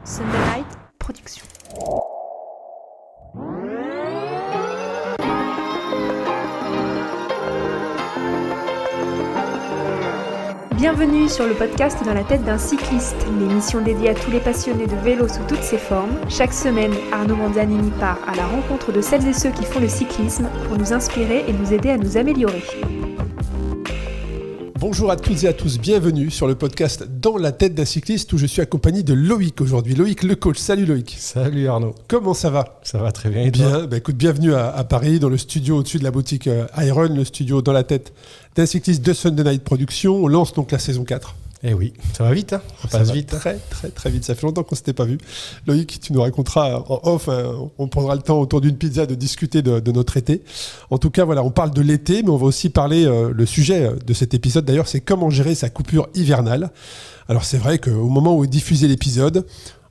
Sunday Night Production. Bienvenue sur le podcast Dans la tête d'un cycliste, l'émission dédiée à tous les passionnés de vélo sous toutes ses formes. Chaque semaine, Arnaud Manzanini part à la rencontre de celles et ceux qui font le cyclisme pour nous inspirer et nous aider à nous améliorer. Bonjour à toutes et à tous, bienvenue sur le podcast Dans la tête d'un cycliste où je suis accompagné de Loïc aujourd'hui. Loïc le coach, salut Loïc. Salut Arnaud. Comment ça va ? Ça va très bien et toi ? Bien, écoute, bienvenue à Paris dans le studio au-dessus de la boutique Iron, le studio Dans la tête d'un cycliste de Sunday Night Production. On lance donc la saison 4. Eh oui, ça va vite, hein ? Ça passe vite. Très vite, ça fait longtemps qu'on ne s'était pas vu. Loïc, tu nous raconteras en off, on prendra le temps autour d'une pizza de discuter de notre été. En tout cas, voilà, on parle de l'été, mais on va aussi parler, le sujet de cet épisode d'ailleurs, c'est comment gérer sa coupure hivernale. Alors c'est vrai qu'au moment où est diffusé l'épisode,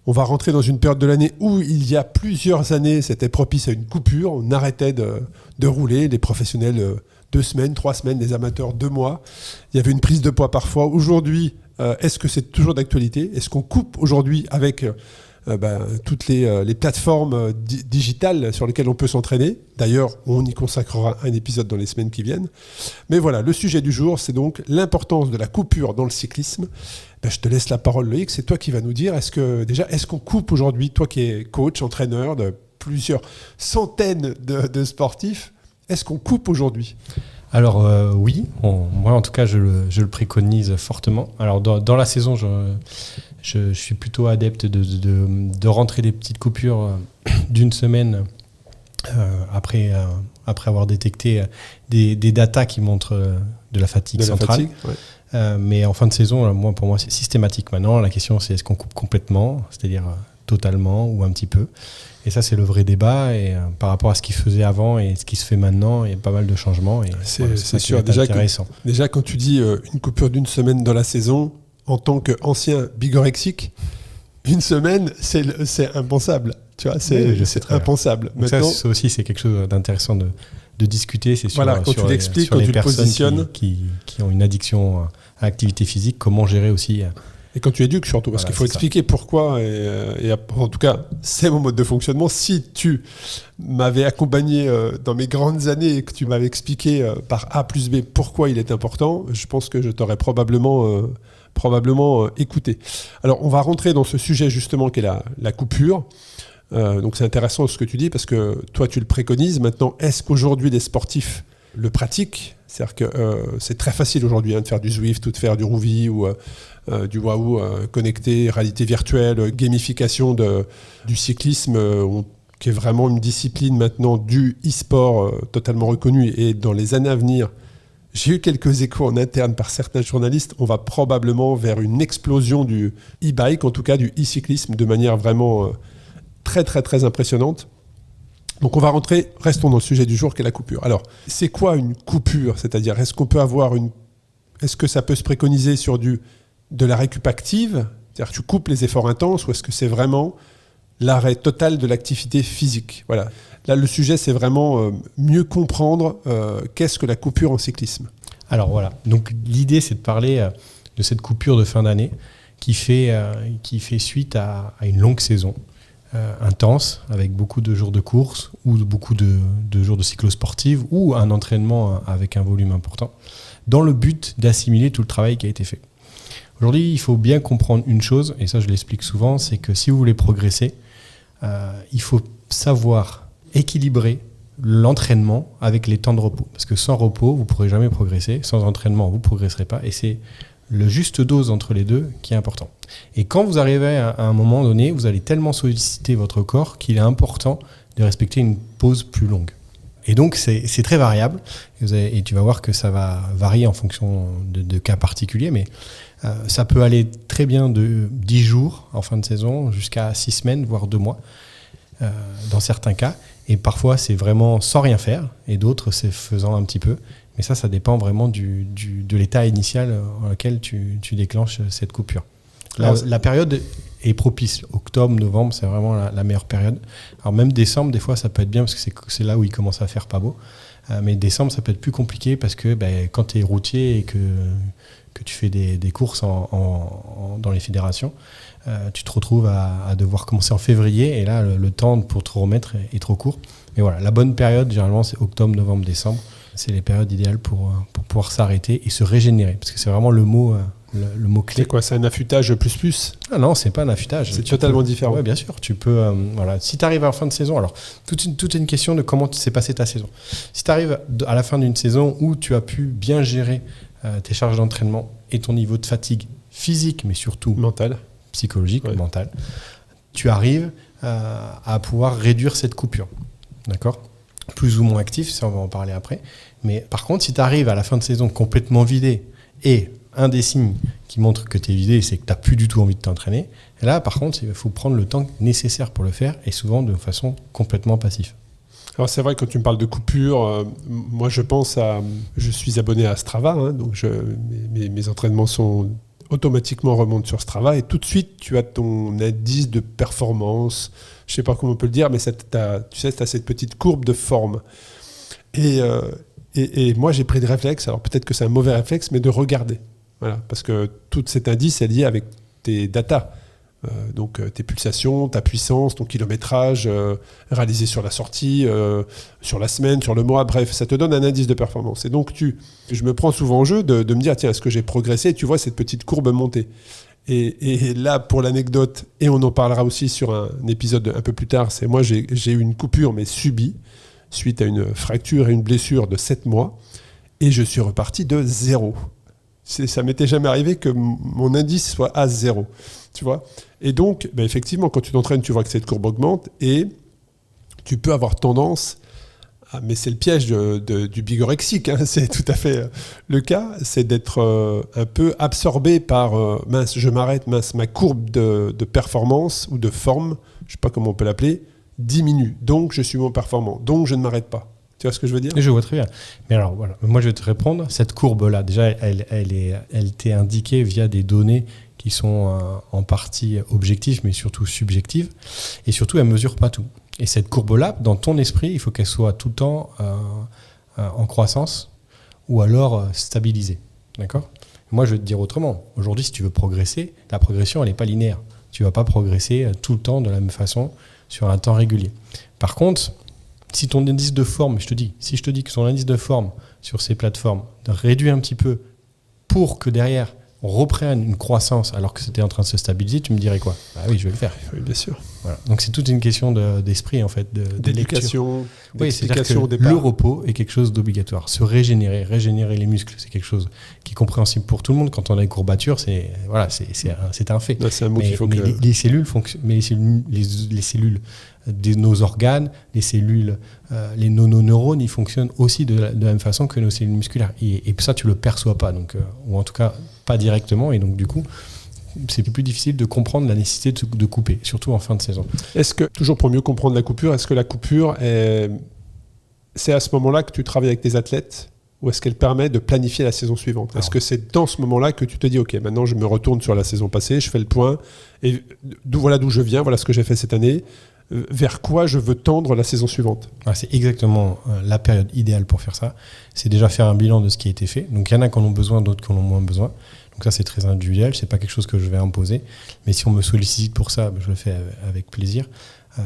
on va rentrer dans une période de l'année où il y a plusieurs années, c'était propice à une coupure, on arrêtait de rouler, les professionnels 2 semaines, 3 semaines, les amateurs 2 mois. Il y avait une prise de poids parfois. Aujourd'hui, est-ce que c'est toujours d'actualité ? Est-ce qu'on coupe aujourd'hui avec toutes les plateformes digitales sur lesquelles on peut s'entraîner ? D'ailleurs, on y consacrera un épisode dans les semaines qui viennent. Mais voilà, le sujet du jour, c'est donc l'importance de la coupure dans le cyclisme. Je te laisse la parole, Loïc. C'est toi qui vas nous dire, est-ce qu'on coupe aujourd'hui, toi qui es coach, entraîneur de plusieurs centaines de sportifs, est-ce qu'on coupe aujourd'hui ? Alors oui, moi en tout cas je le préconise fortement. Alors dans la saison, je suis plutôt adepte de rentrer des petites coupures d'une semaine après avoir détecté des datas qui montrent de la fatigue centrale. Mais en fin de saison, pour moi c'est systématique maintenant. La question c'est est-ce qu'on coupe complètement, c'est-à-dire totalement ou un petit peu. Et ça, c'est le vrai débat. Et par rapport à ce qu'il faisait avant et ce qui se fait maintenant, il y a pas mal de changements. Et c'est sûr. Déjà, quand tu dis une coupure d'une semaine dans la saison, en tant qu'ancien bigorexique, une semaine, c'est impensable. Tu vois, c'est impensable. Maintenant, ça aussi, c'est quelque chose d'intéressant de discuter. C'est sur, quand tu l'expliques, sur quand les tu le personnes positionnes. qui ont une addiction à l'activité physique, comment gérer aussi. Et quand tu éduques surtout, parce qu'il faut expliquer pourquoi, et en tout cas, c'est mon mode de fonctionnement. Si tu m'avais accompagné dans mes grandes années et que tu m'avais expliqué par A plus B pourquoi il est important, je pense que je t'aurais probablement écouté. Alors, on va rentrer dans ce sujet justement qui est la coupure. Donc c'est intéressant ce que tu dis parce que toi, tu le préconises. Maintenant, est-ce qu'aujourd'hui, les sportifs le pratiquent ? C'est-à-dire que c'est très facile aujourd'hui de faire du Zwift ou de faire du Rouvy ou du Wahoo connecté, réalité virtuelle, gamification du cyclisme, qui est vraiment une discipline maintenant du e-sport totalement reconnue. Et dans les années à venir, j'ai eu quelques échos en interne par certains journalistes, on va probablement vers une explosion du e-bike, en tout cas du e-cyclisme, de manière vraiment très très très impressionnante. Donc on va restons dans le sujet du jour qui est la coupure. Alors, c'est quoi une coupure ? C'est-à-dire, est-ce que ça peut se préconiser sur de la récup active ? C'est-à-dire que tu coupes les efforts intenses ou est-ce que c'est vraiment l'arrêt total de l'activité physique ? Voilà. Là, le sujet, c'est vraiment mieux comprendre qu'est-ce que la coupure en cyclisme. Alors voilà, donc l'idée, c'est de parler de cette coupure de fin d'année qui fait suite à une longue saison. Intense, avec beaucoup de jours de course ou beaucoup de jours de cyclo-sportive ou un entraînement avec un volume important, dans le but d'assimiler tout le travail qui a été fait. Aujourd'hui, il faut bien comprendre une chose, et ça je l'explique souvent, c'est que si vous voulez progresser, il faut savoir équilibrer l'entraînement avec les temps de repos. Parce que sans repos, vous ne pourrez jamais progresser, sans entraînement, vous ne progresserez pas, et c'est le juste dose entre les deux qui est important. Et quand vous arrivez à un moment donné, vous allez tellement solliciter votre corps qu'il est important de respecter une pause plus longue. Et donc, c'est très variable. Et tu vas voir que ça va varier en fonction de cas particuliers. Mais ça peut aller très bien de 10 jours en fin de saison jusqu'à 6 semaines, voire 2 mois, dans certains cas. Et parfois, c'est vraiment sans rien faire. Et d'autres, c'est faisant un petit peu. Mais ça dépend vraiment de l'état initial dans lequel tu déclenches cette coupure. La période est propice. Octobre, novembre, c'est vraiment la meilleure période. Alors même décembre, des fois, ça peut être bien parce que c'est là où il commence à faire pas beau. Mais décembre, ça peut être plus compliqué parce que quand tu es routier et que tu fais des courses dans les fédérations, tu te retrouves à devoir commencer en février et là, le temps pour te remettre est trop court. Mais voilà, la bonne période, généralement, c'est octobre, novembre, décembre. C'est les périodes idéales pour pouvoir s'arrêter et se régénérer. Parce que c'est vraiment le mot clé. C'est quoi, c'est un affûtage plus? Ah non, c'est pas un affûtage. C'est totalement différent. Oui, bien sûr. Tu peux, si tu arrives à la fin de saison, alors, toute une question de comment s'est passée ta saison. Si tu arrives à la fin d'une saison où tu as pu bien gérer tes charges d'entraînement et ton niveau de fatigue physique, mais surtout mental, psychologique, mental, tu arrives à pouvoir réduire cette coupure. D'accord ? Plus ou moins actif, ça on va en parler après. Mais par contre, si tu arrives à la fin de saison complètement vidé, et un des signes qui montre que tu es vidé, c'est que tu n'as plus du tout envie de t'entraîner, et là, par contre, il faut prendre le temps nécessaire pour le faire, et souvent de façon complètement passive. Alors c'est vrai, quand tu me parles de coupure, moi je suis abonné à Strava, donc mes entraînements automatiquement remontent sur Strava, et tout de suite, tu as ton indice de performance, je ne sais pas comment on peut le dire, mais tu as cette petite courbe de forme. Et moi, j'ai pris le réflexe, alors peut-être que c'est un mauvais réflexe, mais de regarder. Voilà, parce que tout cet indice est lié avec tes datas. Donc tes pulsations, ta puissance, ton kilométrage réalisé sur la sortie, sur la semaine, sur le mois, bref, ça te donne un indice de performance. Et donc je me prends souvent en jeu de me dire, tiens, est-ce que j'ai progressé ? Et tu vois cette petite courbe monter. Et là, pour l'anecdote, et on en parlera aussi sur un épisode un peu plus tard, c'est moi, j'ai eu une coupure, mais subie, suite à une fracture et une blessure de 7 mois, et je suis reparti de 0. Ça m'était jamais arrivé que mon indice soit à 0, tu vois. Et donc, effectivement, quand tu t'entraînes, tu vois que cette courbe augmente, et tu peux avoir tendance... mais c'est le piège du bigorexique, c'est tout à fait le cas, c'est d'être un peu absorbé par mince, je m'arrête, mince, ma courbe de performance ou de forme, je ne sais pas comment on peut l'appeler, diminue, donc je suis moins performant, donc je ne m'arrête pas. Tu vois ce que je veux dire ? Je vois très bien. Mais alors voilà, moi je vais te répondre, cette courbe-là, déjà elle t'est indiquée via des données qui sont en partie objectives, mais surtout subjectives, et surtout elle ne mesure pas tout. Et cette courbe-là, dans ton esprit, il faut qu'elle soit tout le temps en croissance ou alors stabilisée. D'accord ? Moi, je vais te dire autrement. Aujourd'hui, si tu veux progresser, la progression, elle n'est pas linéaire. Tu ne vas pas progresser tout le temps de la même façon sur un temps régulier. Par contre, si ton indice de forme, si je te dis que ton indice de forme sur ces plateformes réduit un petit peu pour que derrière, on reprenne une croissance alors que c'était en train de se stabiliser, tu me dirais quoi ? Ah oui, je vais le faire. Oui, bien sûr. Voilà. Donc c'est toute une question d'esprit en fait, d'éducation, d'explication au départ. Le repos est quelque chose d'obligatoire. Se régénérer les muscles, c'est quelque chose qui est compréhensible pour tout le monde. Quand on a une courbature, c'est un fait. Là, c'est un mot qu'il faut les cellules fonctionnent, mais les cellules de nos organes, les cellules, les neurones, ils fonctionnent aussi de la même façon que nos cellules musculaires. Et ça, tu le perçois pas, donc, ou en tout cas pas directement. Et donc du coup, c'est plus difficile de comprendre la nécessité de couper, surtout en fin de saison. Est-ce que, toujours pour mieux comprendre la coupure, est-ce que la coupure, c'est à ce moment-là que tu travailles avec tes athlètes ou est-ce qu'elle permet de planifier la saison suivante ? Est-ce que c'est dans ce moment-là que tu te dis, OK, maintenant je me retourne sur la saison passée, je fais le point, et voilà d'où je viens, voilà ce que j'ai fait cette année, vers quoi je veux tendre la saison suivante ? C'est exactement la période idéale pour faire ça. C'est déjà faire un bilan de ce qui a été fait. Donc il y en a qui en ont besoin, d'autres qui en ont moins besoin. Donc ça, c'est très individuel, c'est pas quelque chose que je vais imposer. Mais si on me sollicite pour ça, je le fais avec plaisir.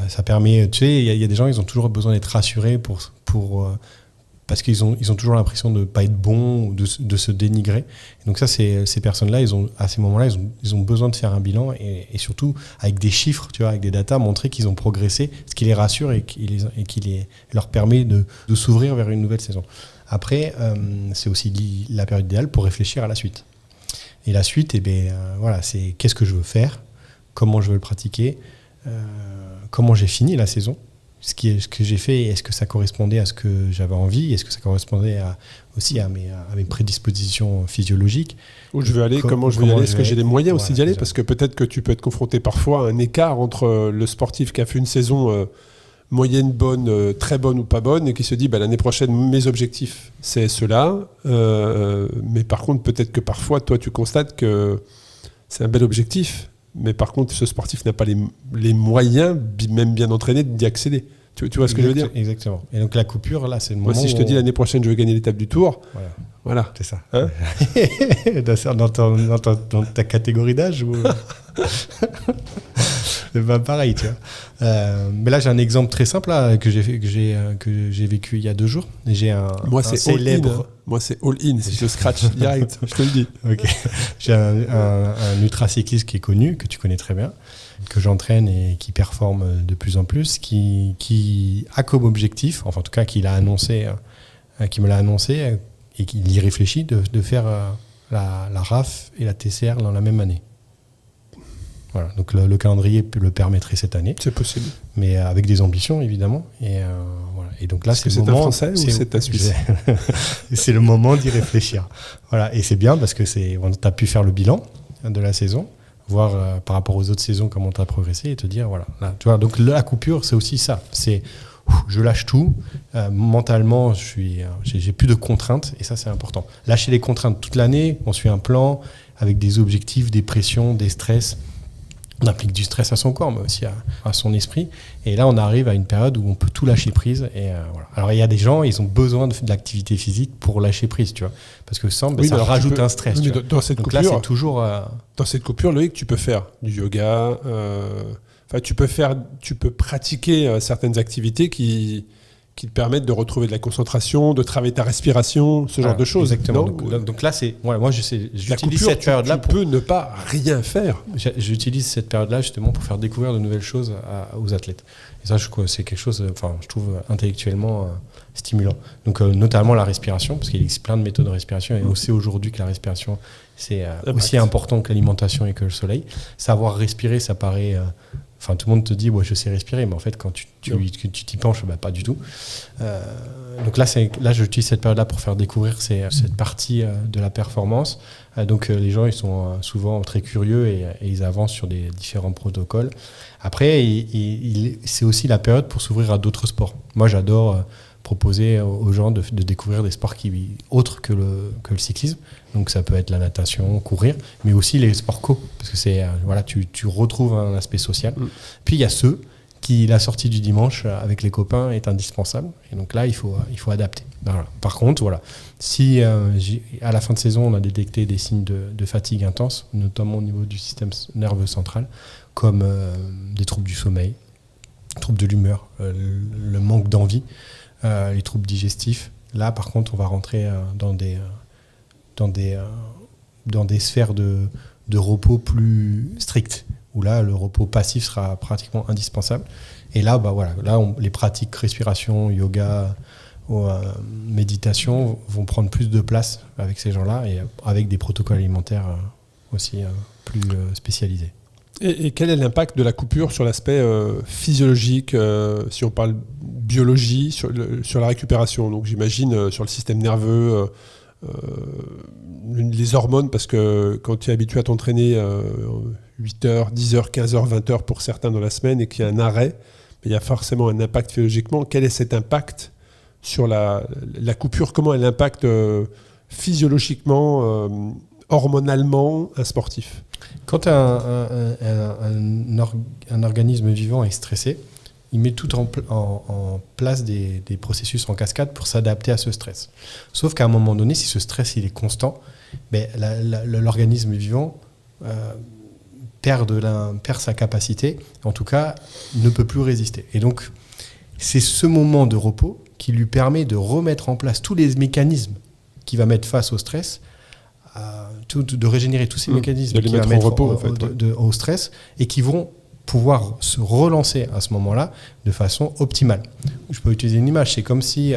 Ça permet, tu sais, il y a des gens, ils ont toujours besoin d'être rassurés parce qu'ils ont toujours l'impression de ne pas être bons ou de se dénigrer. Et donc ça, ces personnes-là, à ces moments-là, ils ont besoin de faire un bilan et surtout avec des chiffres, tu vois, avec des datas, montrer qu'ils ont progressé, ce qui les rassure et qui leur permet de s'ouvrir vers une nouvelle saison. Après, c'est aussi la période idéale pour réfléchir à la suite. Et la suite, c'est qu'est-ce que je veux faire, comment je veux le pratiquer, comment j'ai fini la saison, ce que j'ai fait, est-ce que ça correspondait à ce que j'avais envie, est-ce que ça correspondait aussi à mes prédispositions physiologiques. Où je veux aller, comment je veux y aller, est-ce que j'ai les moyens aussi d'y aller, parce que peut-être que tu peux être confronté parfois à un écart entre le sportif qui a fait une saison moyenne, bonne, très bonne ou pas bonne, et qui se dit l'année prochaine, mes objectifs, c'est cela. Mais par contre, peut-être que parfois, toi, tu constates que c'est un bel objectif, mais par contre, ce sportif n'a pas les moyens, même bien entraîné, d'y accéder. Tu vois ce que je veux dire ? Exactement. Et donc la coupure, là, c'est le moment. Moi, si je te dis l'année prochaine, je veux gagner l'étape du Tour, voilà. C'est ça. Hein dans ta catégorie d'âge ou... C'est pas pareil, tu vois. Mais là, j'ai un exemple très simple là, que j'ai vécu il y a 2 jours. J'ai Moi, c'est célèbre. All-in. Moi, c'est all-in. Si je scratch direct, je te le dis. Okay. J'ai un ultracycliste qui est connu, que tu connais très bien, que j'entraîne et qui performe de plus en plus, qui a comme objectif, enfin en tout cas qui me l'a annoncé et qu'il y réfléchit, de faire la RAF et la TCR dans la même année. Voilà, donc le calendrier le permettrait cette année. C'est possible. Mais avec des ambitions, évidemment. Et, voilà. Et donc là, Est-ce que c'est un Français ou c'est un Suisse ? C'est le moment d'y réfléchir. Voilà. Et c'est bien parce que tu as pu faire le bilan de la saison, voir par rapport aux autres saisons comment tu as progressé et te dire, voilà. Là, tu vois, donc la coupure, c'est aussi ça. C'est je lâche tout. Mentalement, j'ai plus de contraintes et ça, c'est important. Lâcher les contraintes toute l'année, on suit un plan avec des objectifs, des pressions, des stress. On applique du stress à son corps, mais aussi à son esprit. Et là, on arrive à une période où on peut tout lâcher prise. Et voilà. Alors, il y a des gens, ils ont besoin de l'activité physique pour lâcher prise, tu vois. Parce que ça rajoute un stress. Oui, dans cette donc coupure, là, c'est toujours... Dans cette coupure, Loïc, tu peux faire du yoga. Tu peux pratiquer certaines activités qui te permettent de retrouver de la concentration, de travailler ta respiration, ce genre de choses. Exactement. Donc là, c'est moi j'utilise cette période-là pour... Tu peux ne pas rien faire. J'utilise cette période-là justement pour faire découvrir de nouvelles choses aux athlètes. Et ça, c'est quelque chose, je trouve intellectuellement stimulant. Donc notamment la respiration, parce qu'il existe plein de méthodes de respiration, et on sait aujourd'hui que la respiration, c'est aussi important que l'alimentation et que le soleil. Savoir respirer, ça paraît... tout le monde te dit je sais respirer, mais en fait quand tu t'y penches, pas du tout. Donc là j'utilise cette période-là pour faire découvrir cette partie de la performance. Donc les gens ils sont souvent très curieux et ils avancent sur des différents protocoles. Après c'est aussi la période pour s'ouvrir à d'autres sports. Moi j'adore proposer aux gens de découvrir des sports autres que le cyclisme. Donc ça peut être la natation, courir, mais aussi les sports co, parce que tu retrouves un aspect social. Puis il y a ceux qui, la sortie du dimanche avec les copains est indispensable, et donc là il faut adapter. Voilà. Par contre, si à la fin de saison on a détecté des signes de fatigue intense, notamment au niveau du système nerveux central, comme des troubles du sommeil, troubles de l'humeur, le manque d'envie, les troubles digestifs, là par contre on va rentrer dans des sphères de repos plus strictes, où là le repos passif sera pratiquement indispensable. Et là, les pratiques respiration, yoga, méditation vont prendre plus de place avec ces gens-là, et avec des protocoles alimentaires aussi plus spécialisés. Et quel est l'impact de la coupure sur l'aspect physiologique, si on parle biologie, sur la récupération ? Donc j'imagine sur le système nerveux, les hormones, parce que quand tu es habitué à t'entraîner 8 heures, 10 heures, 15 heures, 20 heures pour certains dans la semaine, et qu'il y a un arrêt, il y a forcément un impact physiologiquement. Quel est cet impact sur la coupure ? Comment elle impacte physiologiquement, hormonalement, un sportif ? Quand un organisme vivant est stressé, il met tout en place des processus en cascade pour s'adapter à ce stress. Sauf qu'à un moment donné, si ce stress il est constant, l'organisme vivant perd sa capacité, en tout cas, ne peut plus résister. Et donc, c'est ce moment de repos qui lui permet de remettre en place tous les mécanismes qui va mettre face au stress, de régénérer tous ces mécanismes qui va mettre au stress, et qui vont pouvoir se relancer à ce moment-là de façon optimale. Je peux utiliser une image, c'est comme si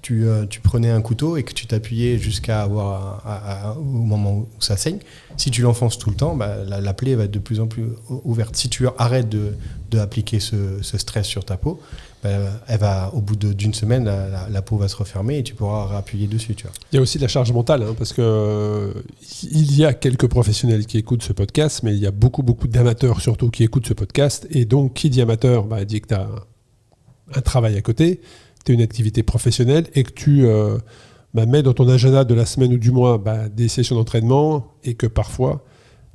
tu prenais un couteau et que tu t'appuyais jusqu'à avoir au moment où ça saigne. Si tu l'enfonces tout le temps, la plaie va être de plus en plus ouverte. Si tu arrêtes de appliquer ce stress sur ta peau, au bout d'une semaine, la peau va se refermer et tu pourras réappuyer dessus. Tu vois. Il y a aussi de la charge mentale, parce que il y a quelques professionnels qui écoutent ce podcast, mais il y a beaucoup d'amateurs surtout qui écoutent ce podcast. Et donc, qui dit amateur, dit que tu as un travail à côté, tu as une activité professionnelle et que tu mets dans ton agenda de la semaine ou du mois des sessions d'entraînement, et que parfois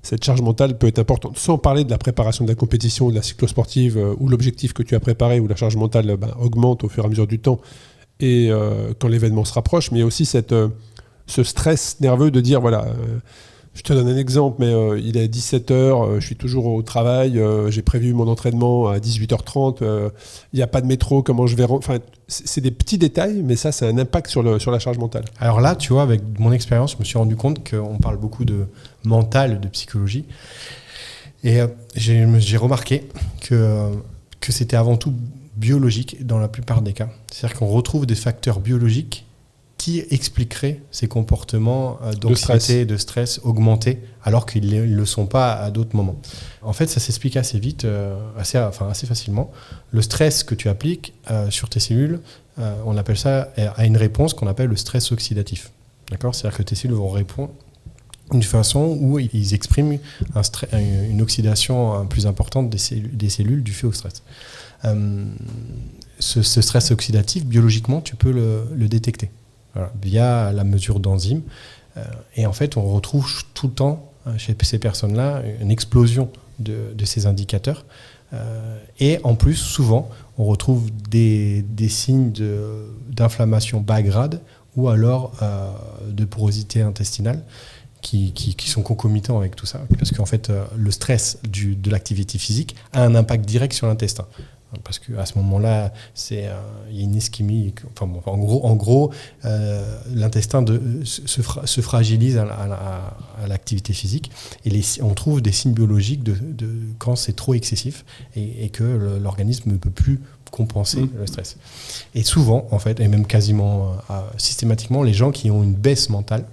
cette charge mentale peut être importante. Sans parler de la préparation de la compétition, de la cyclosportive, où l'objectif que tu as préparé, où la charge mentale augmente au fur et à mesure du temps, et quand l'événement se rapproche, mais il y a aussi ce stress nerveux de dire, voilà, je te donne un exemple, mais il est 17h, je suis toujours au travail, j'ai prévu mon entraînement à 18h30, il n'y a pas de métro, comment je vais... Enfin, c'est des petits détails, mais ça a un impact sur la charge mentale. Alors là, tu vois, avec mon expérience, je me suis rendu compte qu'on parle beaucoup de mental, de psychologie. Et j'ai remarqué que c'était avant tout biologique dans la plupart des cas. C'est-à-dire qu'on retrouve des facteurs biologiques qui expliquerait ces comportements d'anxiété, de stress augmentés, alors qu'ils ne le sont pas à d'autres moments. En fait, ça s'explique assez vite, assez facilement. Le stress que tu appliques sur tes cellules, on appelle ça à une réponse qu'on appelle le stress oxydatif. D'accord ? C'est-à-dire que tes cellules vont répondre d'une façon où ils expriment une oxydation plus importante des cellules du fait au stress. Ce stress oxydatif, biologiquement, tu peux le détecter. Voilà, via la mesure d'enzymes. Et en fait, on retrouve tout le temps, chez ces personnes-là, une explosion de ces indicateurs. Et en plus, souvent, on retrouve des signes d'inflammation bas grade ou alors de porosité intestinale qui sont concomitants avec tout ça. Parce qu'en fait, le stress de l'activité physique a un impact direct sur l'intestin. Parce qu'à ce moment-là, il y a une ischémie. Enfin, bon, en gros, l'intestin se fragilise à l'activité physique. Et on trouve des signes biologiques quand c'est trop excessif et que l'organisme ne peut plus compenser le stress. Et souvent, en fait, et même quasiment systématiquement, les gens qui ont une baisse mentale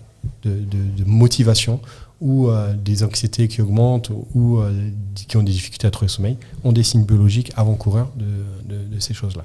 de motivation ou des anxiétés qui augmentent ou qui ont des difficultés à trouver le sommeil, ont des signes biologiques avant-coureurs de ces choses-là.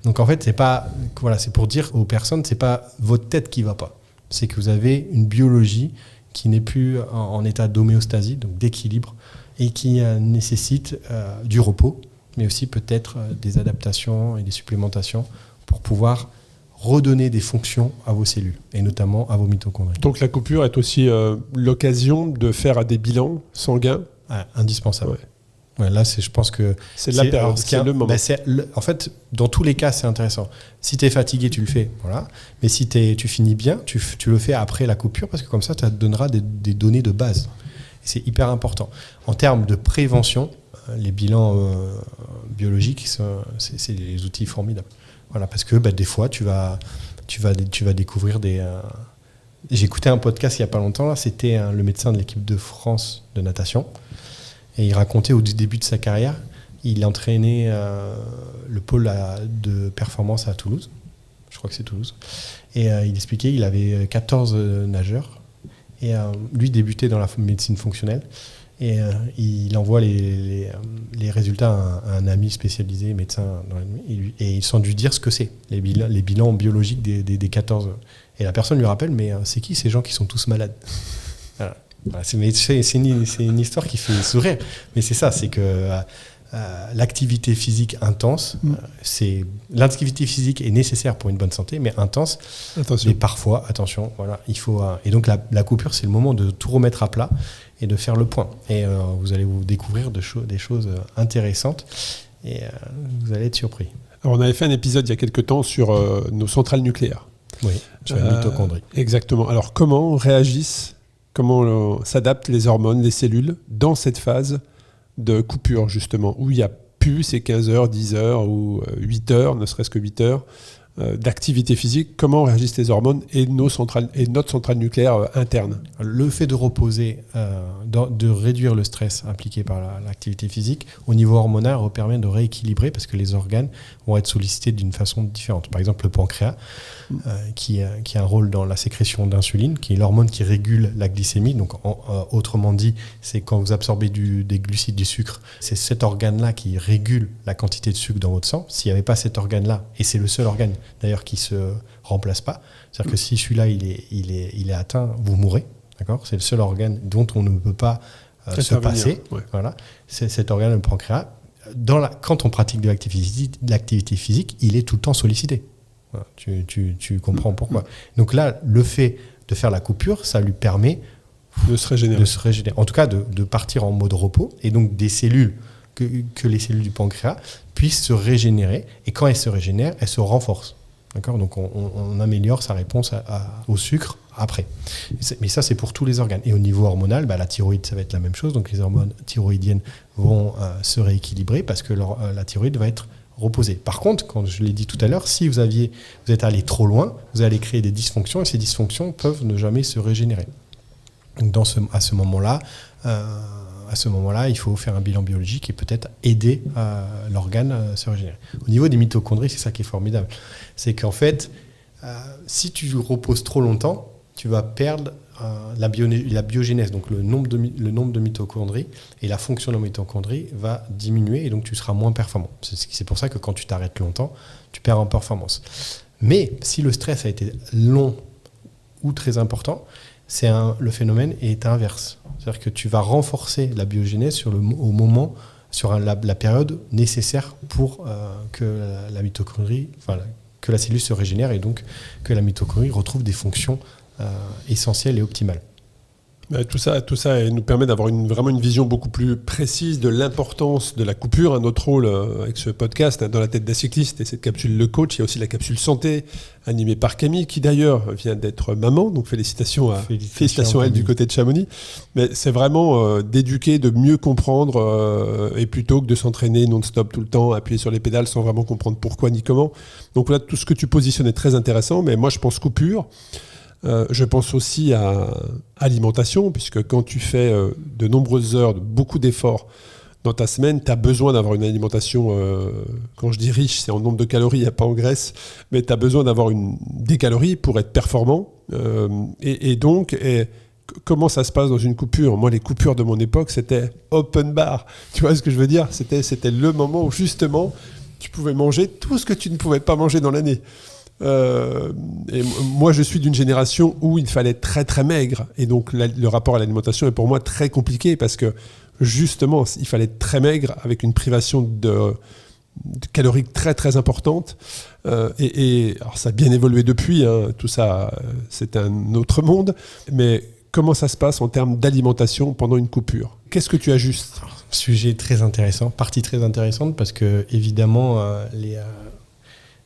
Donc en fait, c'est pour dire aux personnes, c'est pas votre tête qui va pas. C'est que vous avez une biologie qui n'est plus en état d'homéostasie, donc d'équilibre, et qui nécessite du repos, mais aussi peut-être des adaptations et des supplémentations pour pouvoir redonner des fonctions à vos cellules, et notamment à vos mitochondries. Donc la coupure est aussi l'occasion de faire des bilans sanguins. Indispensable. Ouais. Ouais, là, je pense que c'est la période, c'est le moment. En fait, dans tous les cas, c'est intéressant. Si tu es fatigué, tu le fais. Voilà. Mais si tu finis bien, tu le fais après la coupure, parce que comme ça, ça te donnera des données de base. Et c'est hyper important. En termes de prévention, les bilans biologiques, c'est des outils formidables. Voilà, parce que des fois, tu vas découvrir des... J'ai écouté un podcast il n'y a pas longtemps, là, c'était le médecin de l'équipe de France de natation, et il racontait au début de sa carrière, il entraînait le pôle de performance à Toulouse, je crois que c'est Toulouse, et il expliquait qu'il avait 14 nageurs, et lui débutait dans la médecine fonctionnelle, et il envoie les résultats à un ami spécialisé, médecin, et ils sont dû dire ce que c'est, les bilans biologiques des 14. Et la personne lui rappelle, mais c'est qui ces gens qui sont tous malades ? Voilà. C'est une histoire qui fait sourire. Mais c'est ça, c'est que l'activité physique intense, l'activité physique est nécessaire pour une bonne santé, mais intense. Attention. Mais parfois, attention, voilà, il faut. Et donc la coupure, c'est le moment de tout remettre à plat et de faire le point. Et vous allez vous découvrir des choses intéressantes et vous allez être surpris. Alors, on avait fait un épisode il y a quelques temps sur nos centrales nucléaires. Oui, sur les mitochondries. Exactement. Alors, comment s'adaptent les hormones, les cellules dans cette phase de coupure, justement, où il n'y a plus ces 15 heures, 10 heures ou 8 heures, ne serait-ce que 8 heures d'activité physique. Comment réagissent les hormones et notre centrale nucléaire interne ? Le fait de reposer, de réduire le stress impliqué par l'activité physique, au niveau hormonal, permet de rééquilibrer parce que les organes vont être sollicités d'une façon différente. Par exemple, le pancréas, qui a un rôle dans la sécrétion d'insuline, qui est l'hormone qui régule la glycémie. Donc, autrement dit, c'est quand vous absorbez des glucides, du sucre, c'est cet organe-là qui régule la quantité de sucre dans votre sang. S'il n'y avait pas cet organe-là, et c'est le seul organe d'ailleurs qui ne se remplace pas, c'est-à-dire que si celui-là il est atteint, vous mourrez. D'accord ? C'est le seul organe dont on ne peut pas se passer. Ouais. Voilà. C'est cet organe, le pancréas. Quand on pratique de l'activité physique, il est tout le temps sollicité. Voilà. Tu comprends pourquoi. Donc là, le fait de faire la coupure, ça lui permet de se régénérer. En tout cas, de partir en mode repos. Et donc, des cellules, que les cellules du pancréas puissent se régénérer. Et quand elles se régénèrent, elles se renforcent. D'accord ? Donc, on améliore sa réponse au sucre après. Mais ça, c'est pour tous les organes. Et au niveau hormonal, la thyroïde, ça va être la même chose. Donc, les hormones thyroïdiennes vont se rééquilibrer parce que la thyroïde va être reposée. Par contre, quand je l'ai dit tout à l'heure, si vous êtes allé trop loin, vous allez créer des dysfonctions et ces dysfonctions peuvent ne jamais se régénérer. Donc, à ce moment-là, il faut faire un bilan biologique et peut-être aider l'organe à se régénérer. Au niveau des mitochondries, c'est ça qui est formidable. C'est qu'en fait, si tu reposes trop longtemps, tu vas perdre la biogénèse, donc le nombre de mitochondries et la fonction de la mitochondrie va diminuer et donc tu seras moins performant. C'est pour ça que quand tu t'arrêtes longtemps, tu perds en performance. Mais si le stress a été long ou très important, le phénomène est inverse. C'est-à-dire que tu vas renforcer la biogénèse sur la période nécessaire pour que la mitochondrie, que la cellule se régénère et donc que la mitochondrie retrouve des fonctions essentielles et optimales. Tout ça nous permet d'avoir vraiment une vision beaucoup plus précise de l'importance de la coupure. Notre rôle avec ce podcast, dans la tête d'un cycliste, et cette capsule Le Coach, il y a aussi la capsule Santé, animée par Camille, qui d'ailleurs vient d'être maman. Donc félicitations à elle du côté de Chamonix. Mais c'est vraiment d'éduquer, de mieux comprendre, et plutôt que de s'entraîner non-stop tout le temps, appuyer sur les pédales sans vraiment comprendre pourquoi ni comment. Donc voilà, tout ce que tu positionnes est très intéressant. Mais moi, je pense coupure. Je pense aussi à alimentation, puisque quand tu fais de nombreuses heures, beaucoup d'efforts dans ta semaine, tu as besoin d'avoir une alimentation, quand je dis riche, c'est en nombre de calories, pas en graisse, mais tu as besoin d'avoir des calories pour être performant. Comment ça se passe dans une coupure ? Moi, les coupures de mon époque, c'était open bar. Tu vois ce que je veux dire ? C'était le moment où justement, tu pouvais manger tout ce que tu ne pouvais pas manger dans l'année. Et moi, je suis d'une génération où il fallait être très très maigre, et donc le rapport à l'alimentation est pour moi très compliqué parce que justement, il fallait être très maigre avec une privation de calorique très très importante. Alors ça a bien évolué depuis, tout ça, c'est un autre monde. Mais comment ça se passe en termes d'alimentation pendant une coupure ? Qu'est-ce que tu ajustes ? Sujet très intéressant, partie très intéressante parce que évidemment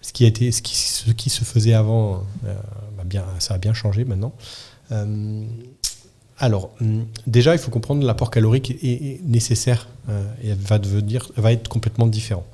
ce qui se faisait avant, ça a bien changé maintenant. Alors, déjà, il faut comprendre l'apport calorique est nécessaire et va être complètement différent.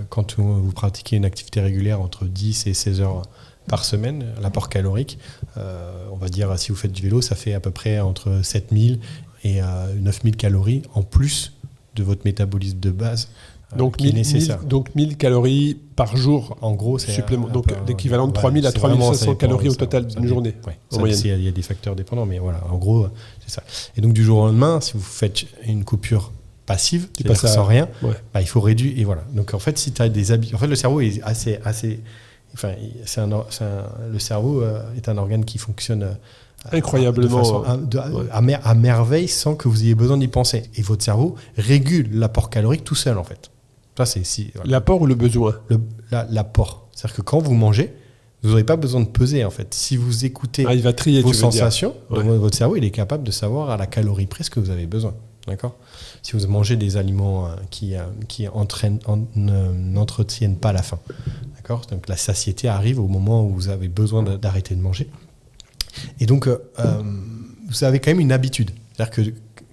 Quand vous pratiquez une activité régulière entre 10 et 16 heures par semaine, l'apport calorique, on va dire, si vous faites du vélo, ça fait à peu près entre 7000 et 9000 calories en plus de votre métabolisme de base. Donc 1000 calories par jour, en gros, c'est donc l'équivalent de 3000 à 3500 calories au total d'une journée. Il y a des facteurs dépendants, mais voilà, en gros, c'est ça. Et donc du jour au lendemain, si vous faites une coupure passive, tu passes sans rien, il faut réduire. Et voilà. Donc en fait, si tu as des habitudes, en fait, le cerveau est assez le cerveau est un organe qui fonctionne incroyablement à merveille sans que vous ayez besoin d'y penser. Et votre cerveau régule l'apport calorique tout seul en fait. Ça, voilà. L'apport ou le besoin ? L'apport. C'est-à-dire que quand vous mangez, vous n'aurez pas besoin de peser en fait. Si vous écoutez il va trier, vos sensations, votre cerveau il est capable de savoir à la calorie près ce que vous avez besoin. D'accord ? Si vous mangez des aliments qui n'entretiennent pas la faim. D'accord ? Donc la satiété arrive au moment où vous avez besoin d'arrêter de manger. Et donc, vous avez quand même une habitude. C'est-à-dire que,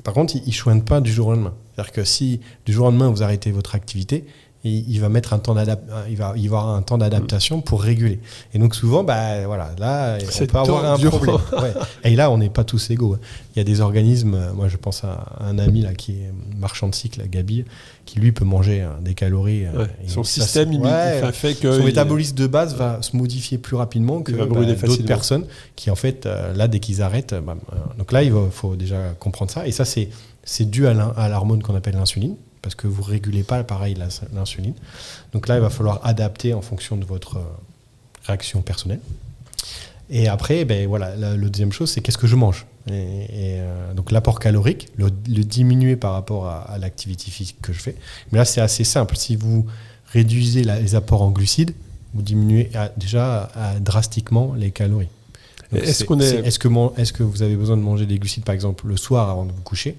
par contre, ils ne choignent pas du jour au lendemain. C'est-à-dire que si du jour au lendemain, vous arrêtez votre activité, il va mettre il va y avoir un temps d'adaptation pour réguler. Et donc souvent, là, on peut avoir un problème. Et là, on n'est pas tous égaux. Il y a des organismes, moi je pense à un ami là, qui est marchand de cycle, Gabi, qui lui peut manger des calories. Son système fait que... Son métabolisme de base va se modifier plus rapidement que d'autres personnes qui, en fait, là, dès qu'ils arrêtent... donc là, il faut déjà comprendre ça. Et ça, c'est dû à l'hormone qu'on appelle l'insuline, parce que vous ne régulez pas, pareil, l'insuline. Donc là, il va falloir adapter en fonction de votre réaction personnelle. Et après, la deuxième chose, c'est qu'est-ce que je mange. Donc l'apport calorique, le diminuer par rapport à l'activité physique que je fais. Mais là, c'est assez simple. Si vous réduisez les apports en glucides, vous diminuez déjà drastiquement les calories. Donc est-ce que vous avez besoin de manger des glucides, par exemple, le soir avant de vous coucher,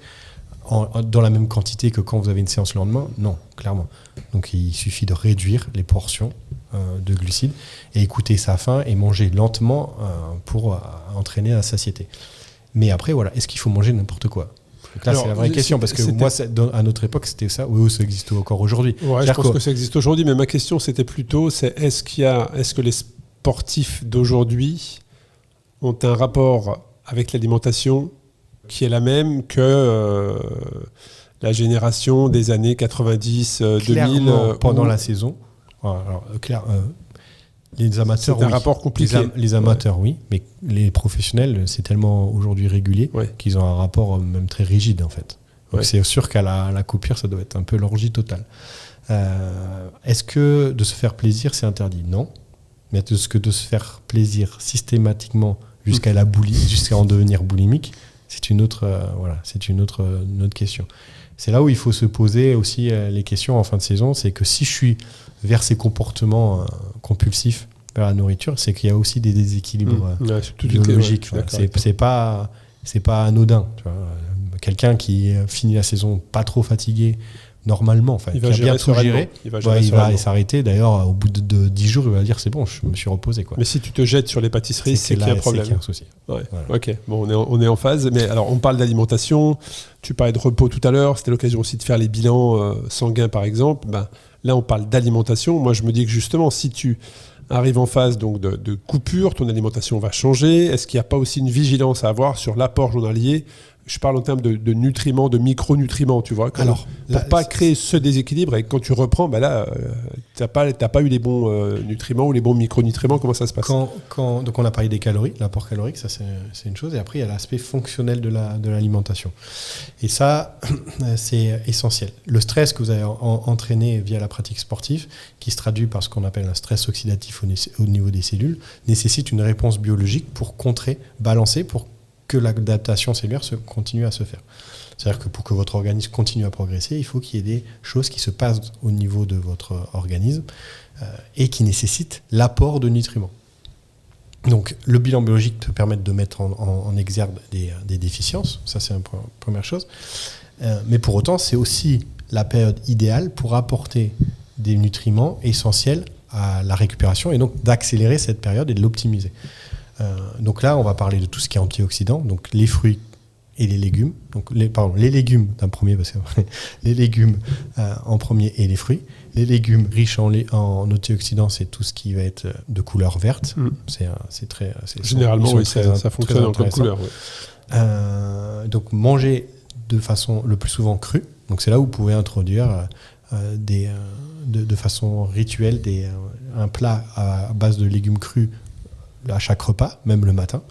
dans la même quantité que quand vous avez une séance le lendemain? Non, clairement. Donc il suffit de réduire les portions de glucides et écouter sa faim et manger lentement pour entraîner la satiété. Mais après, voilà, est-ce qu'il faut manger n'importe quoi? Donc là, c'est la vraie question, parce que moi, à notre époque, c'était ça. Oui, ça existe encore aujourd'hui. Ouais, je pense que ça existe aujourd'hui, mais ma question, c'était plutôt, est-ce que les sportifs d'aujourd'hui ont un rapport avec l'alimentation qui est la même que la génération des années 90, 2000 pendant la saison. Alors, les amateurs, c'est un rapport compliqué. Les amateurs, oui, mais les professionnels, c'est tellement aujourd'hui régulier qu'ils ont un rapport même très rigide, en fait. Donc c'est sûr qu'à la coupure, ça doit être un peu l'orgie totale. Est-ce que de se faire plaisir, c'est interdit? Non. Mais est-ce que de se faire plaisir systématiquement jusqu'à la boulimie, jusqu'à en devenir boulimique, c'est une autre question. C'est là où il faut se poser aussi les questions en fin de saison. C'est que si je suis vers ces comportements compulsifs vers la nourriture, c'est qu'il y a aussi des déséquilibres biologiques. C'est pas anodin. Tu vois. Quelqu'un qui finit la saison pas trop fatigué, normalement, il va bien tout gérer, il va s'arrêter. D'ailleurs, au bout de 10 jours, il va dire c'est bon, je me suis reposé. Quoi. Mais si tu te jettes sur les pâtisseries, c'est qu'il y a un problème. C'est qu'il y a un souci. Ouais. Voilà. Ok, bon, on est en phase. Mais alors, on parle d'alimentation. Tu parlais de repos tout à l'heure. C'était l'occasion aussi de faire les bilans sanguins, par exemple. Là, on parle d'alimentation. Moi, je me dis que justement, si tu arrives en phase donc, de coupure, ton alimentation va changer. Est-ce qu'il n'y a pas aussi une vigilance à avoir sur l'apport journalier ? Je parle en termes de nutriments, de micronutriments, tu vois. Pour pas créer ce déséquilibre, et quand tu reprends, t'as pas eu les bons nutriments ou les bons micronutriments. Comment ça se passe ? Donc on a parlé des calories, l'apport calorique, ça c'est une chose. Et après, il y a l'aspect fonctionnel de l'alimentation. Et ça, c'est essentiel. Le stress que vous avez entraîné via la pratique sportive, qui se traduit par ce qu'on appelle un stress oxydatif au niveau des cellules, nécessite une réponse biologique pour contrer, balancer, pour que l'adaptation cellulaire continue à se faire. C'est-à-dire que pour que votre organisme continue à progresser, il faut qu'il y ait des choses qui se passent au niveau de votre organisme et qui nécessitent l'apport de nutriments. Donc le bilan biologique peut permettre de mettre en exergue des déficiences, ça c'est la première chose. Mais pour autant, c'est aussi la période idéale pour apporter des nutriments essentiels à la récupération et donc d'accélérer cette période et de l'optimiser. Donc là, on va parler de tout ce qui est antioxydant, donc les fruits et les légumes. Donc les légumes d'un premier, parce que les légumes en premier et les fruits. Les légumes riches en antioxydants, c'est tout ce qui va être de couleur verte. C'est très généralement oui, ça fonctionne en pleine couleur. Ouais. Donc manger de façon le plus souvent crue. Donc c'est là où vous pouvez introduire de façon rituelle un plat à base de légumes crus à chaque repas, même le matin.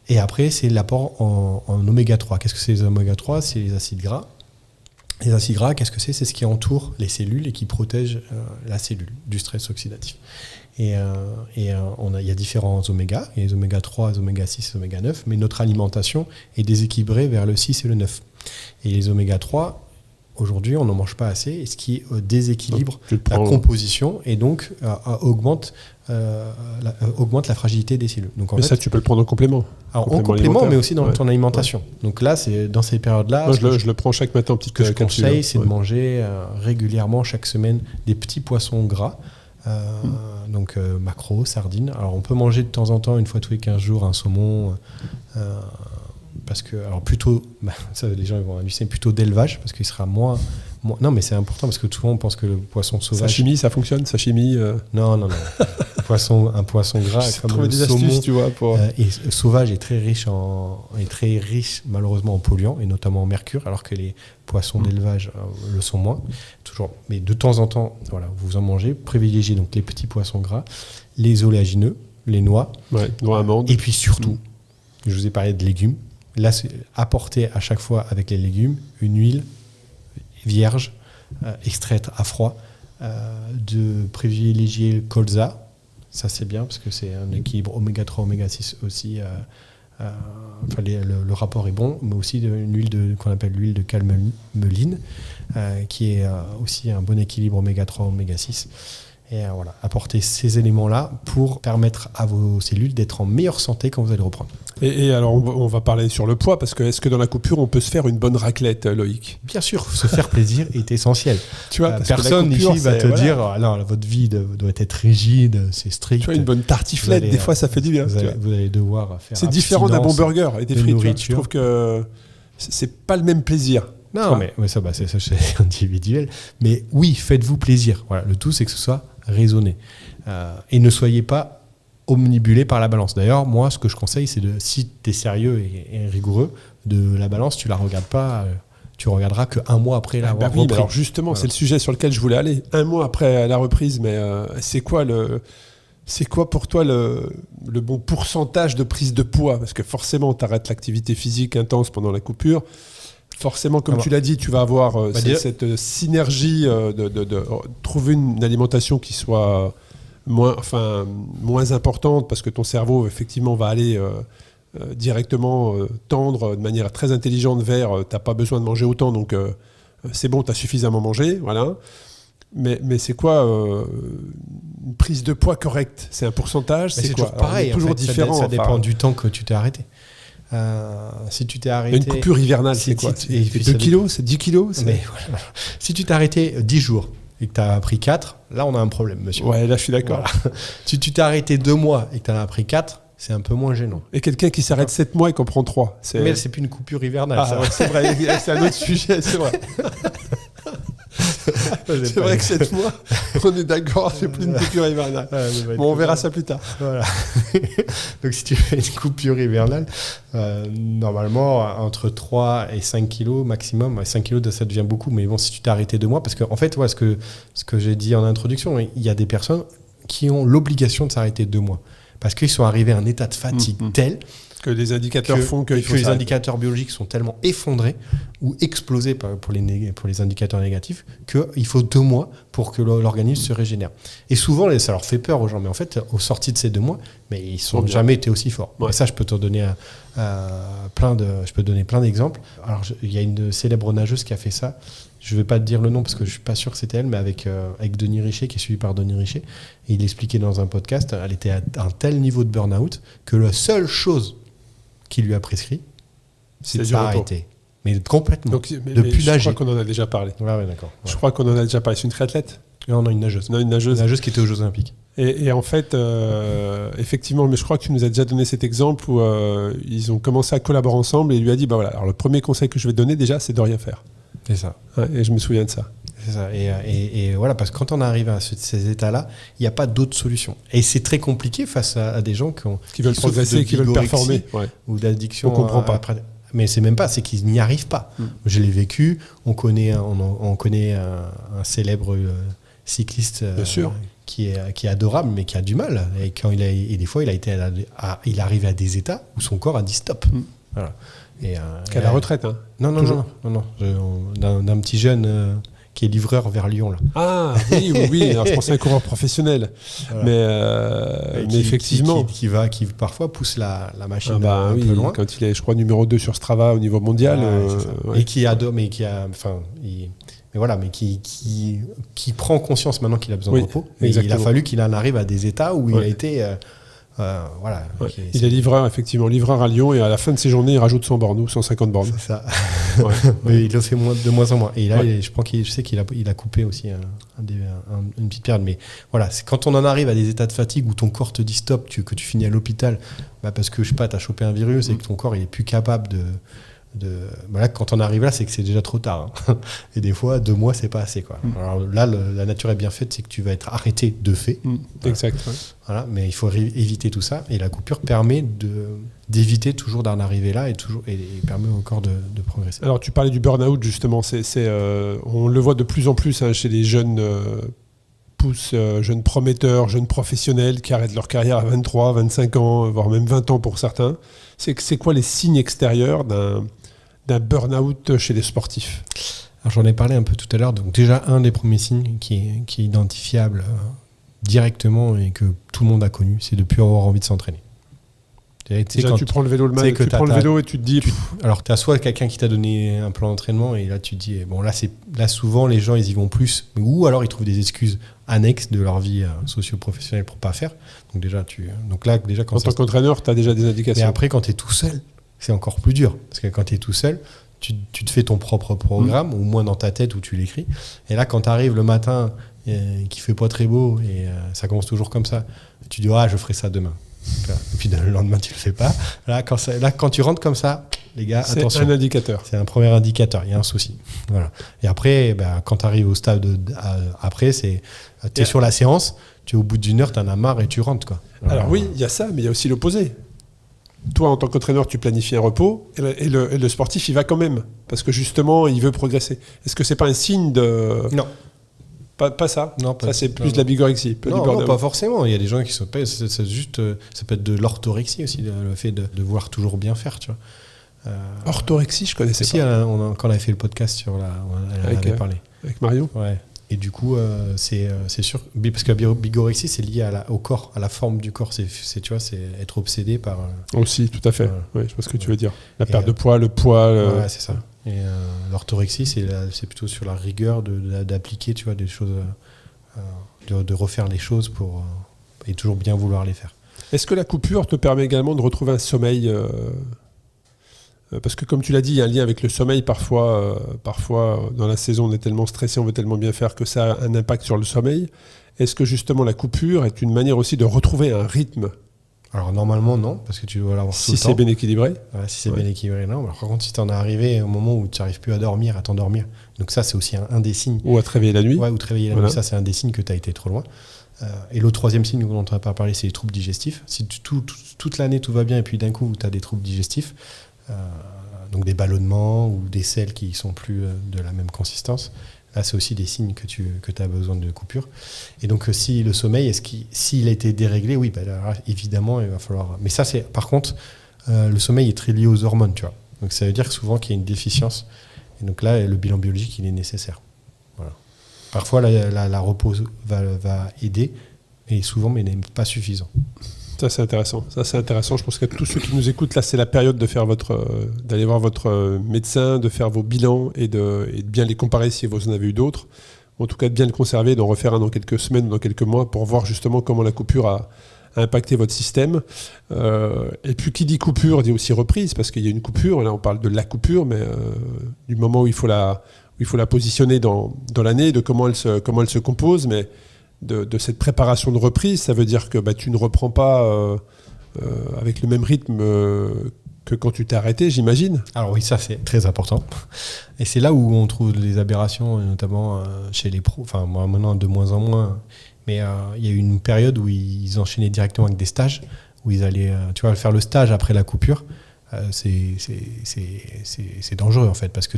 Et après, c'est l'apport en oméga 3. Qu'est-ce que c'est les oméga 3 ? C'est les acides gras. Les acides gras, qu'est-ce que c'est ? C'est ce qui entoure les cellules et qui protège la cellule du stress oxydatif. Et il y a différents oméga. Il y a les oméga 3, les oméga 6, les oméga 9, mais notre alimentation est déséquilibrée vers le 6 et le 9. Et les oméga 3, aujourd'hui, on n'en mange pas assez, ce qui déséquilibre la composition et donc augmente la fragilité des cellules. Donc, mais ça, tu peux le prendre en complément. Alors, en complément, mais aussi dans ton alimentation. Ouais. Donc là, c'est dans ces périodes-là. Moi, je le prends chaque matin en petite capsule. Ce que je conseille, c'est de manger régulièrement, chaque semaine, des petits poissons gras. Donc maquereaux, sardines. Alors, on peut manger de temps en temps, une fois tous les 15 jours, un saumon. Parce que, alors plutôt, ça, les gens vont halluciner, plutôt d'élevage, parce qu'il sera moins. Non, mais c'est important, parce que souvent on pense que le poisson sauvage. Sashimi, ça fonctionne, sashimi Non. un poisson gras, comme le saumon, astuces, tu vois, et sauvage est très riche malheureusement en polluants, et notamment en mercure, alors que les poissons d'élevage le sont moins. Toujours, mais de temps en temps, voilà, vous en mangez. Privilégiez donc les petits poissons gras, les oléagineux, les noix, noix amandes. Et puis surtout, je vous ai parlé de légumes. Là, c'est apporter à chaque fois avec les légumes une huile vierge, extraite à froid, de privilégier le colza. Ça, c'est bien parce que c'est un équilibre oméga 3, oméga 6 aussi. Le rapport est bon, mais aussi une huile qu'on appelle l'huile de calmeline, qui est aussi un bon équilibre oméga 3, oméga 6. Et voilà, apporter ces éléments-là pour permettre à vos cellules d'être en meilleure santé quand vous allez reprendre. Et alors, on va parler sur le poids, parce que est-ce que dans la coupure, on peut se faire une bonne raclette, Loïc ? Bien sûr, se faire plaisir est essentiel. Tu vois, personne ici va te dire non, votre vie doit être rigide, c'est strict. Tu vois, une bonne tartiflette, des fois, ça fait du bien. Vous allez devoir faire. C'est différent d'un bon burger et des frites. Je trouve que c'est pas le même plaisir. Non, mais ça, c'est individuel. Mais oui, faites-vous plaisir. Voilà, le tout, c'est que ce soit raisonné. Et ne soyez pas omnibulé par la balance. D'ailleurs, moi, ce que je conseille, c'est si tu es sérieux et rigoureux, de la balance, tu la regardes pas, tu regarderas qu'un mois après l'avoir repris. Alors justement, voilà. C'est le sujet sur lequel je voulais aller. Un mois après la reprise, mais c'est quoi pour toi le bon pourcentage de prise de poids ? Parce que forcément, tu arrêtes l'activité physique intense pendant la coupure. Forcément, comme tu l'as dit, tu vas avoir cette synergie de trouver une alimentation qui soit moins importante, parce que ton cerveau, effectivement, va aller directement tendre de manière très intelligente vers tu n'as pas besoin de manger autant, donc c'est bon, tu as suffisamment mangé. Voilà. Mais c'est quoi une prise de poids correcte ? C'est un pourcentage ? C'est toujours pareil. Toujours différent. Ça dépend du temps que tu t'es arrêté. Si tu t'es arrêté... Une coupure hivernale, c'est quoi ? C'est 2 kilos ? C'est 10 kilos ? Mais voilà. Si tu t'es arrêté 10 jours et que tu as pris 4, là, on a un problème, monsieur. Ouais, là, je suis d'accord. Voilà. Si tu t'es arrêté 2 mois et que tu en as pris 4, c'est un peu moins gênant. Et quelqu'un qui s'arrête 7 mois et qu'on prend 3. Mais c'est plus une coupure hivernale. Ça. Ouais, c'est vrai, c'est un autre sujet, c'est vrai. C'est vrai que 7 mois, on est d'accord, c'est plus une coupure hivernale. Bon, on verra ça plus tard. Voilà. Donc, si tu fais une coupure hivernale, normalement, entre 3 et 5 kilos maximum. 5 kilos, ça devient beaucoup, mais bon, si tu t'es arrêté 2 mois, parce qu'en fait, ce que j'ai dit en introduction, il y a des personnes qui ont l'obligation de s'arrêter 2 mois, parce qu'ils sont arrivés à un état de fatigue tel que les indicateurs font que les indicateurs biologiques sont tellement effondrés ou explosés pour les indicateurs négatifs qu'il faut 2 mois pour que l'organisme se régénère. Et souvent, ça leur fait peur aux gens, mais en fait, aux sorties de ces 2 mois, mais ils n'ont jamais été aussi forts. Ouais. Et ça, je peux te donner plein d'exemples. Alors, il y a une célèbre nageuse qui a fait ça. Je ne vais pas te dire le nom parce que je ne suis pas sûr que c'était elle, mais avec Denis Richer, qui est suivi par Denis Richer. Et il expliquait dans un podcast, elle était à un tel niveau de burn-out que la seule chose qu'il lui a prescrit, c'est de s'arrêter. Mais complètement. Donc, depuis l'âge. Je crois qu'on en a déjà parlé. Ouais, d'accord. Ouais. Je crois qu'on en a déjà parlé. C'est une triathlète ? Non, une nageuse. Non, une nageuse qui était aux Jeux Olympiques. Et en fait, effectivement, mais je crois que tu nous as déjà donné cet exemple où ils ont commencé à collaborer ensemble et il lui a dit, voilà, alors le premier conseil que je vais te donner déjà, c'est de rien faire. C'est ça. Ouais, et je me souviens de ça. C'est ça. Et voilà, parce que quand on arrive à ces états-là, il n'y a pas d'autre solution. Et c'est très compliqué face à des gens qui veulent progresser, qui veulent performer. Ou d'addiction. On ne comprend pas. Mais c'est même pas, c'est qu'ils n'y arrivent pas. Je l'ai vécu. On connaît un célèbre cycliste qui est adorable, mais qui a du mal. Et des fois, il est arrivé à des états où son corps a dit stop. Voilà. Qu'à la retraite, hein. Non. D'un petit jeune qui est livreur vers Lyon, là. Ah, oui. Alors, je pensais à un coureur professionnel. Voilà. Mais effectivement. Qui parfois pousse la machine un peu loin. Quand il est, je crois, numéro 2 sur Strava au niveau mondial. Et qui prend conscience maintenant qu'il a besoin de repos. Mais il a fallu qu'il en arrive à des états où il a été... il est livreur, effectivement, livreur à Lyon, et à la fin de ses journées, il rajoute 100 bornes ou 150 bornes. C'est ça. Mais il le fait de moins en moins. Et là, je sais qu'il a coupé aussi une petite période. Mais voilà, c'est quand on en arrive à des états de fatigue où ton corps te dit stop, que tu finis à l'hôpital, parce que je sais pas, t'as chopé un virus et que ton corps il est plus capable de quand on arrive là, c'est que c'est déjà trop tard. Hein. Et des fois, 2 mois, c'est pas assez, quoi. Alors là, la nature est bien faite, c'est que tu vas être arrêté de fait. Exact. Ouais. Voilà, mais il faut éviter tout ça. Et la coupure permet d'éviter toujours d'en arriver là et permet encore de progresser. Alors, tu parlais du burn-out, justement. On le voit de plus en plus chez les jeunes jeunes prometteurs, jeunes professionnels qui arrêtent leur carrière à 23, 25 ans, voire même 20 ans pour certains. C'est quoi les signes extérieurs d'un burn-out chez les sportifs ? Alors, j'en ai parlé un peu tout à l'heure. Donc déjà, un des premiers signes qui est identifiable directement et que tout le monde a connu, c'est de ne plus avoir envie de s'entraîner. Déjà, tu prends le vélo tu prends le vélo et tu te dis... Alors, tu as soit quelqu'un qui t'a donné un plan d'entraînement et là, tu te dis... Bon, là souvent, les gens, ils y vont plus. Ou alors, ils trouvent des excuses annexes de leur vie socio-professionnelle pour pas faire. Donc déjà, quand en tant qu'entraîneur, tu as déjà des indications. Mais après, quand tu es tout seul, c'est encore plus dur. Parce que quand tu es tout seul, tu te fais ton propre programme, au moins dans ta tête où tu l'écris. Et là, quand tu arrives le matin, qui fait pas très beau, et ça commence toujours comme ça, tu dis je ferai ça demain. Et puis le lendemain, tu le fais pas. Là, quand tu rentres comme ça, les gars, attention. C'est un indicateur. C'est un premier indicateur. Il y a un souci. Voilà. Et après, quand tu arrives au stade après, tu es sur la séance, tu es au bout d'une heure, tu en as marre et tu rentres, quoi. Alors oui, il y a ça, mais il y a aussi l'opposé. Toi, en tant qu'entraîneur, tu planifies un repos et le sportif, il va quand même. Parce que justement, il veut progresser. Est-ce que c'est pas un signe de... Non. Pas ça. Non, ça, c'est plus de la bigorexie. Non, pas forcément. Il y a des gens qui sont pas. C'est juste, ça peut être de l'orthorexie aussi, le fait de vouloir toujours bien faire, tu vois. Orthorexie, je connaissais pas. Quand on avait fait le podcast sur on avait parlé. Avec Marion. Ouais. Et du coup, c'est sûr, parce que la bigorexie, c'est lié au corps, à la forme du corps. Tu vois, c'est être obsédé par. Aussi, tout à fait. Oui, je vois ce que tu veux dire. La perte de poids, le poids. Ouais, c'est ça. Et l'orthorexie, c'est plutôt sur la rigueur d'appliquer, tu vois, des choses, de refaire les choses et toujours bien vouloir les faire. Est-ce que la coupure te permet également de retrouver un sommeil parce que comme tu l'as dit, il y a un lien avec le sommeil. Parfois, dans la saison, on est tellement stressé, on veut tellement bien faire que ça a un impact sur le sommeil. Est-ce que justement la coupure est une manière aussi de retrouver un rythme ? Alors normalement non, parce que tu dois l'avoir tout le temps. Si c'est bien équilibré. Ouais, si c'est bien équilibré, non. Alors, par contre, si tu en es arrivé au moment où tu n'arrives plus à t'endormir, donc ça c'est aussi un des signes. Ou à te réveiller la nuit. Ouais, ou te réveiller la nuit, ça c'est un des signes que tu as été trop loin. Et le troisième signe dont on n'a pas parlé, c'est les troubles digestifs. Si toute l'année tout va bien et puis d'un coup tu as des troubles digestifs, donc des ballonnements ou des selles qui sont plus de la même consistance, là c'est aussi des signes que tu as besoin de coupure. Et donc si le sommeil, s'il a été déréglé, oui, là, évidemment il va falloir... Mais ça c'est, par contre, le sommeil est très lié aux hormones, tu vois. Donc ça veut dire que souvent qu'il y a une déficience. Et donc là, le bilan biologique, il est nécessaire. Voilà. Parfois la repos va aider, et souvent, mais n'est pas suffisant. Ça c'est intéressant. Je pense que tous ceux qui nous écoutent, là c'est la période de faire d'aller voir votre médecin, de faire vos bilans et de bien les comparer si vous en avez eu d'autres. En tout cas de bien le conserver, d'en refaire un dans quelques semaines ou dans quelques mois pour voir justement comment la coupure a impacté votre système. Et puis qui dit coupure dit aussi reprise, parce qu'il y a une coupure. Là on parle de la coupure, mais du moment où il faut la positionner dans l'année, de comment elle se compose, mais de cette préparation de reprise, ça veut dire que tu ne reprends pas avec le même rythme que quand tu t'es arrêté, j'imagine. Alors oui, ça c'est très important. Et c'est là où on trouve des aberrations, notamment chez les pros. Enfin, moi maintenant de moins en moins. Mais il y a eu une période où ils enchaînaient directement avec des stages, où ils allaient, faire le stage après la coupure. C'est dangereux en fait, parce que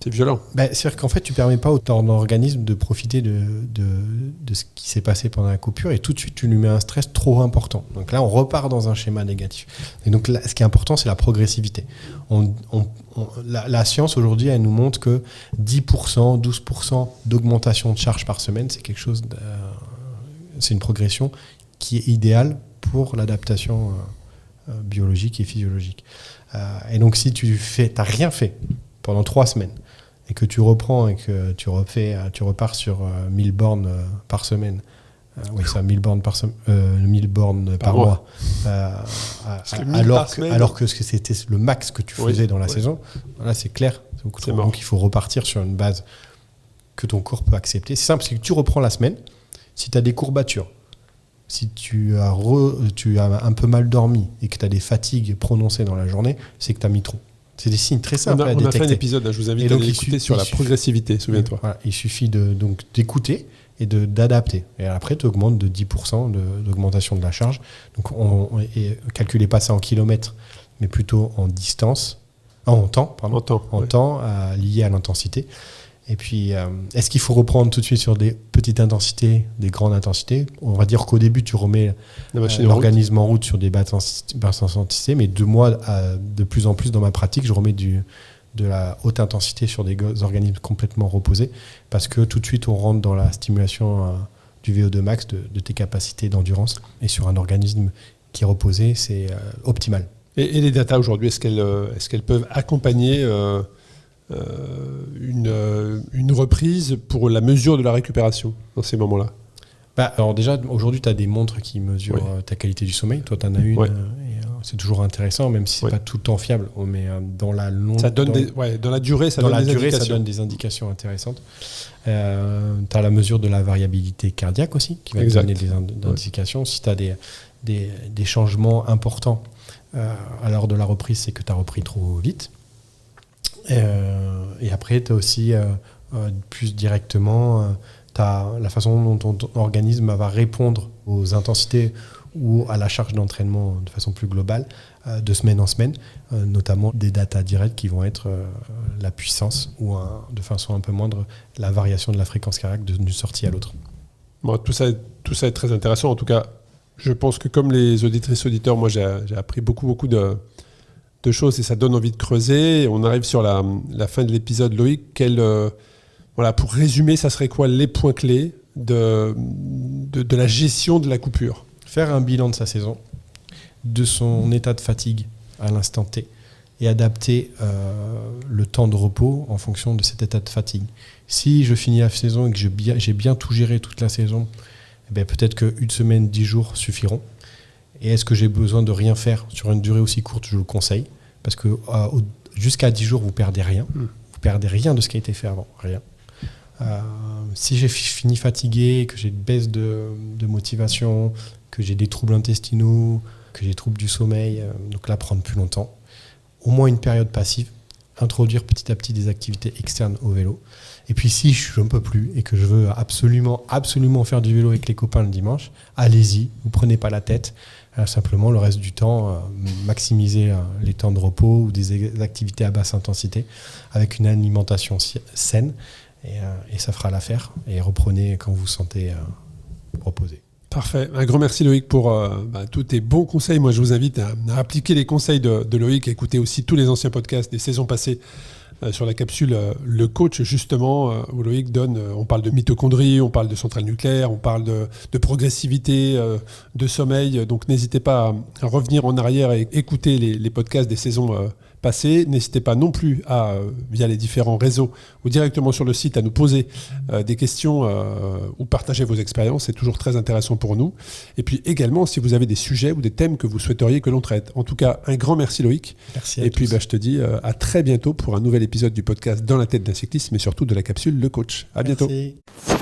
c'est violent. C'est-à-dire qu'en fait, tu ne permets pas au ton organisme de profiter de ce qui s'est passé pendant la coupure, et tout de suite, tu lui mets un stress trop important. Donc là, on repart dans un schéma négatif. Et donc là, ce qui est important, c'est la progressivité. La science, aujourd'hui, elle nous montre que 10%, 12% d'augmentation de charge par semaine, c'est quelque chose c'est une progression qui est idéale pour l'adaptation biologique et physiologique. Et donc, si tu n'as rien fait pendant 3 semaines, et que tu reprends et que tu repars sur 1000 bornes par semaine, oui, ça, 1000 bornes par semaine, 1000 bornes par mois, alors que c'était le max que tu faisais dans la saison, là c'est clair. Donc il faut repartir sur une base que ton corps peut accepter. C'est simple, parce que tu reprends la semaine, si tu as des courbatures, si tu as un peu mal dormi et que tu as des fatigues prononcées dans la journée, c'est que tu as mis trop. C'est des signes très simples à détecter. On a fait un épisode, je vous invite à l'écouter sur la progressivité, souviens-toi. Voilà, il suffit donc d'écouter et d'adapter. Et après, tu augmentes de 10% d'augmentation de la charge. Donc, calculez pas ça en kilomètres, mais plutôt en distance, en temps lié à l'intensité. Et puis, est-ce qu'il faut reprendre tout de suite sur des petites intensités, des grandes intensités ? On va dire qu'au début, tu remets l'organisme en route sur des basses intensités, mais de plus en plus dans ma pratique, je remets de la haute intensité sur des organismes complètement reposés, parce que tout de suite, on rentre dans la stimulation du VO2 max, de tes capacités d'endurance, et sur un organisme qui est reposé, c'est optimal. Et les datas aujourd'hui, est-ce qu'elles peuvent accompagner une reprise pour la mesure de la récupération dans ces moments-là? Alors déjà, aujourd'hui, tu as des montres qui mesurent ta qualité du sommeil. Toi, tu en as une. C'est toujours intéressant, même si ce n'est pas tout le temps fiable. Mais dans la longue... Ça donne dans la durée, ça donne des indications intéressantes. Tu as la mesure de la variabilité cardiaque aussi, qui va te donner des indications. Si tu as des changements importants à l'heure de la reprise, c'est que tu as repris trop vite. Et après, tu as aussi plus directement la façon dont ton organisme va répondre aux intensités ou à la charge d'entraînement de façon plus globale, de semaine en semaine, notamment des datas directes qui vont être la puissance ou de façon un peu moindre la variation de la fréquence cardiaque d'une sortie à l'autre. Bon, tout ça est très intéressant. En tout cas, je pense que comme les auditrices auditeurs, moi j'ai appris beaucoup de choses et ça donne envie de creuser. On arrive sur la fin de l'épisode. Loïc, pour résumer, ça serait quoi les points clés de la gestion de la coupure? Faire un bilan de sa saison, de son état de fatigue à l'instant T et adapter le temps de repos en fonction de cet état de fatigue. Si je finis la saison et que j'ai bien tout géré toute la saison, peut-être qu'une semaine, 10 jours suffiront. Et est-ce que j'ai besoin de rien faire sur une durée aussi courte? Je le conseille. Parce que jusqu'à 10 jours, vous perdez rien. Vous perdez rien de ce qui a été fait avant. Rien. Si j'ai fini fatigué, que j'ai une baisse de motivation, que j'ai des troubles intestinaux, que j'ai des troubles du sommeil, donc là, prendre plus longtemps. Au moins une période passive. Introduire petit à petit des activités externes au vélo. Et puis si je ne peux plus et que je veux absolument faire du vélo avec les copains le dimanche, allez-y, vous ne prenez pas la tête. Simplement, le reste du temps, maximiser les temps de repos ou des activités à basse intensité avec une alimentation saine et ça fera l'affaire. Et reprenez quand vous vous sentez reposé. Parfait. Un grand merci Loïc pour tous tes bons conseils. Moi, je vous invite à appliquer les conseils de Loïc, à écouter aussi tous les anciens podcasts des saisons passées sur la capsule Le Coach, justement, où Loïc donne, on parle de mitochondrie, on parle de centrale nucléaire, on parle de progressivité, de sommeil. Donc, n'hésitez pas à revenir en arrière et écouter les podcasts des saisons passées. N'hésitez pas non plus via les différents réseaux ou directement sur le site, à nous poser des questions ou partager vos expériences. C'est toujours très intéressant pour nous. Et puis également, si vous avez des sujets ou des thèmes que vous souhaiteriez que l'on traite. En tout cas, un grand merci Loïc. Merci à tous. Et puis je te dis à très bientôt pour un nouvel épisode du podcast Dans la tête d'un cycliste, mais surtout de la capsule Le Coach. À bientôt. Merci.